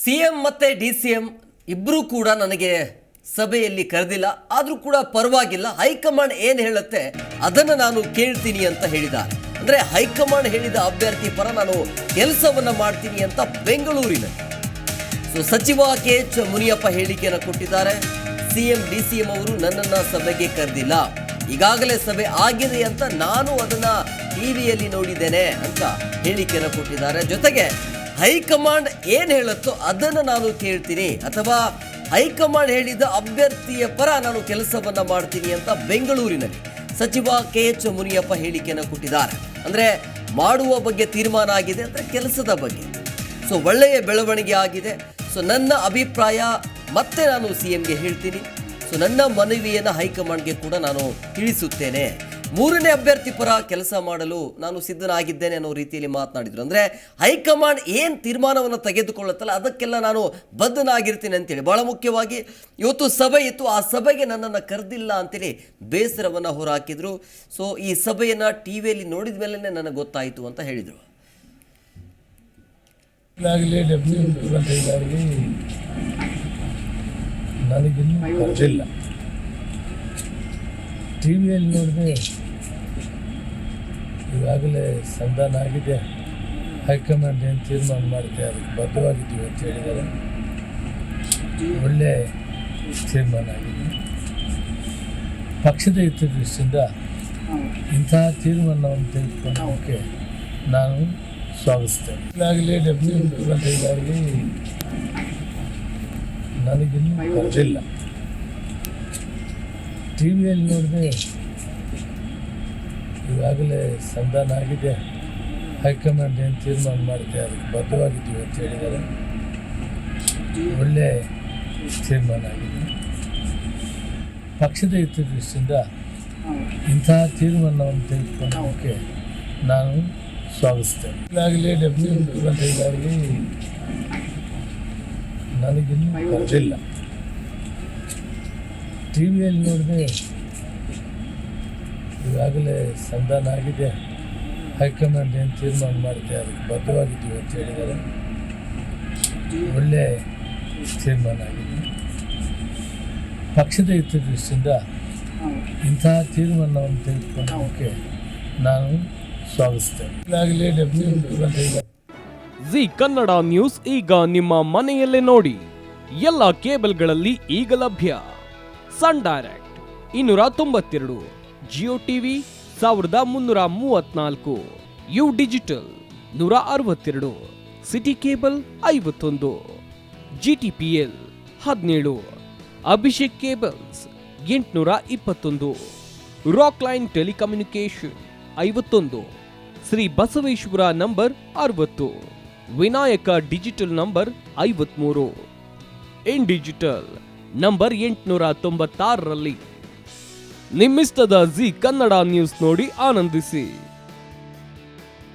CM ಮತ್ತು DCM ಇಬ್ಬರೂ ಕೂಡ ನನಗೆ ಸಭೆಯಲ್ಲಿ ಕರೆದಿಲ್ಲ, ಆದರೂ ಕೂಡ ಪರವಾಗಿಲ್ಲ, ಹೈಕಮಾಂಡ್ ಏನು ಹೇಳುತ್ತೆ ಅದನ್ನು ನಾನು ಕೇಳ್ತೀನಿ ಅಂತ ಹೇಳಿದ್ದಾರೆ. ಅಂದರೆ ಹೈಕಮಾಂಡ್ ಹೇಳಿದ ಅಭ್ಯರ್ಥಿ ಪರ ನಾನು ಕೆಲಸವನ್ನು ಮಾಡ್ತೀನಿ ಅಂತ ಬೆಂಗಳೂರಿನಲ್ಲಿ ಸಚಿವ ಕೆ.ಎಚ್. ಮುನಿಯಪ್ಪ ಹೇಳಿಕೆಯನ್ನು ಕೊಟ್ಟಿದ್ದಾರೆ. ಸಿಎಂ ಡಿಸಿಎಂ ಅವರು ನನ್ನನ್ನು ಸಭೆಗೆ ಕರೆದಿಲ್ಲ, ಈಗಾಗಲೇ ಸಭೆ ಆಗಿದೆ ಅಂತ ನಾನು ಅದನ್ನು ಟಿವಿಯಲ್ಲಿ ನೋಡಿದ್ದೇನೆ ಅಂತ ಹೇಳಿಕೆಯನ್ನು ಕೊಟ್ಟಿದ್ದಾರೆ. ಜೊತೆಗೆ ಹೈಕಮಾಂಡ್ ಏನು ಹೇಳುತ್ತೋ ಅದನ್ನು ನಾನು ಕೇಳ್ತೀನಿ ಅಥವಾ ಹೈಕಮಾಂಡ್ ಹೇಳಿದ ಅಭ್ಯರ್ಥಿಯ ಪರ ನಾನು ಕೆಲಸವನ್ನು ಮಾಡ್ತೀನಿ ಅಂತ ಬೆಂಗಳೂರಿನಲ್ಲಿ ಸಚಿವ ಕೆ.ಎಚ್. ಮುನಿಯಪ್ಪ ಹೇಳಿಕೆಯನ್ನು ಕೊಟ್ಟಿದ್ದಾರೆ. ಅಂದರೆ ಮಾಡುವ ಬಗ್ಗೆ ತೀರ್ಮಾನ ಆಗಿದೆ, ಅಂದರೆ ಕೆಲಸದ ಬಗ್ಗೆ ಒಳ್ಳೆಯ ಬೆಳವಣಿಗೆ ಆಗಿದೆ. ನನ್ನ ಅಭಿಪ್ರಾಯ ಮತ್ತೆ ನಾನು ಸಿಎಂಗೆ ಹೇಳ್ತೀನಿ. ನನ್ನ ಮನವಿಯನ್ನು ಹೈಕಮಾಂಡ್ಗೆ ಕೂಡ ನಾನು ತಿಳಿಸುತ್ತೇನೆ. ಮೂರನೇ ಅಭ್ಯರ್ಥಿ ಪರ ಕೆಲಸ ಮಾಡಲು ನಾನು ಸಿದ್ಧನಾಗಿದ್ದೇನೆ ಅನ್ನೋ ರೀತಿಯಲ್ಲಿ ಮಾತನಾಡಿದರು. ಅಂದರೆ ಹೈಕಮಾಂಡ್ ಏನು ತೀರ್ಮಾನವನ್ನು ತೆಗೆದುಕೊಳ್ಳುತ್ತಲ್ಲ ಅದಕ್ಕೆಲ್ಲ ನಾನು ಬದ್ಧನಾಗಿರ್ತೀನಿ ಅಂತೇಳಿ. ಭಾಳ ಮುಖ್ಯವಾಗಿ ಇವತ್ತು ಸಭೆ ಇತ್ತು, ಆ ಸಭೆಗೆ ನನ್ನನ್ನು ಕರೆದಿಲ್ಲ ಅಂತೇಳಿ ಬೇಸರವನ್ನು ಹೊರಹಾಕಿದರು. ಈ ಸಭೆಯನ್ನು ಟಿವಿಯಲ್ಲಿ ನೋಡಿದ ಮೇಲೆ ನನಗೆ ಗೊತ್ತಾಯಿತು ಅಂತ ಹೇಳಿದರು. ಈಗಾಗಲೇ ಡೆಪ್ಯೂಟಿ ಮುಖ್ಯಮಂತ್ರಿಗಳಾಗಿ ನನಗಿನ್ನೂ ಕರೆದಿಲ್ಲ. ಟಿ ವಿಯಲ್ಲಿ ನೋಡಿದೆ ಈಗಾಗಲೇ ಸಂಧಾನ ಆಗಿದೆ, ಹೈಕಮಾಂಡ್ ಏನು ತೀರ್ಮಾನ ಮಾಡಿದೆ ಅದಕ್ಕೆ ಬದ್ಧವಾಗಿದ್ದೀವಿ ಅಂತ ಹೇಳಿದ್ದಾರೆ. ಒಳ್ಳೆಯ ತೀರ್ಮಾನ ಆಗಿದೆ. ಪಕ್ಷದ ಹಿತದೃಷ್ಟಿಯಿಂದ ಇಂತಹ ತೀರ್ಮಾನವನ್ನು ತೆಗೆದುಕೊಳ್ಳೋಕ್ಕೆ ನಾನು ಸ್ವಾಗತಿಸ್ತೇನೆ. ಈಗಾಗಲೇ ಡೆಪ್ಯೂಟಿ ಮುಖ್ಯಮಂತ್ರಿಗಳಾಗಿ ನನಗಿನ್ನೂ ಕರೆದಿಲ್ಲ. ಟಿ ವಿಯಲ್ಲಿ ನೋಡಿದೆ ಈಗಾಗಲೇ ಸಂಧಾನ ಆಗಿದೆ, ಹೈಕಮಾಂಡ್ ಏನು ತೀರ್ಮಾನ ಮಾಡಿದೆ ಅದಕ್ಕೆ ಬದ್ಧವಾಗಿದ್ದೀವಿ ಅಂತ ಹೇಳಿದ್ದಾರೆ. ಒಳ್ಳೆಯ ತೀರ್ಮಾನ ಆಗಿದೆ. ಪಕ್ಷದ ಹಿತದೃಷ್ಟಿಯಿಂದ ಇಂತಹ ತೀರ್ಮಾನವನ್ನು ತೆಗೆದುಕೊಳ್ಳೋಕ್ಕೆ ನಾನು ಸ್ವಾಗತಿಸ್ತೇನೆ. ಈಗಾಗಲೇ ಡೆಪ್ಯೂಟಿ ಮುಖ್ಯಮಂತ್ರಿಗಳಾಗಿ ನನಗಿನ್ನೂ ಕರೆದಿಲ್ಲ. ಟಿ ವಿಯಲ್ಲಿ ನೋಡಿದೆ ಈಗಾಗಲೇ ಸಂಧಾನ ಆಗಿದೆ, ಹೈಕಮಾಂಡ್ ಏನು ತೀರ್ಮಾನ ಮಾಡಿದೆ ಅದಕ್ಕೆ ಬದ್ಧವಾಗಿದ್ದೀವಿ ಅಂತ ಹೇಳಿದ್ದಾರೆ. ಒಳ್ಳೆಯ ತೀರ್ಮಾನ ಆಗಿದೆ. ಪಕ್ಷದ ಹಿತದೃಷ್ಟಿಯಿಂದ ಇಂತಹ ತೀರ್ಮಾನವನ್ನು ತೆಗೆದುಕೊಳ್ಳೋಕ್ಕೆ ನಾನು ಸ್ವಾಗತಿಸ್ತೇನೆ. ಈಗಾಗಲೇ ಡೆಪ್ಯೂಟಿ ಮುಖ್ಯಮಂತ್ರಿಗಳು ಜಿ ಕನ್ನಡ ನ್ಯೂಸ್ ಈಗ ನಿಮ್ಮ ಮನೆಯಲ್ಲೇ ನೋಡಿ. ಎಲ್ಲ ಕೇಬಲ್ಗಳಲ್ಲಿ ಈಗ ಲಭ್ಯ. Sun Direct 292, Jio TV 1334, U digital 162, city cable 51, GTPL 17, Abhishek cables 821, rock line telecommunication 51, Shri Basaveshwara number 60, Vinayaka digital number 53, in digital number 896ರಲ್ಲಿ ನಿಮ್ಮಿಸ್ತದ ಜಿ ಕನ್ನಡ ನ್ಯೂಸ್ ನೋಡಿ ಆನಂದಿಸಿ.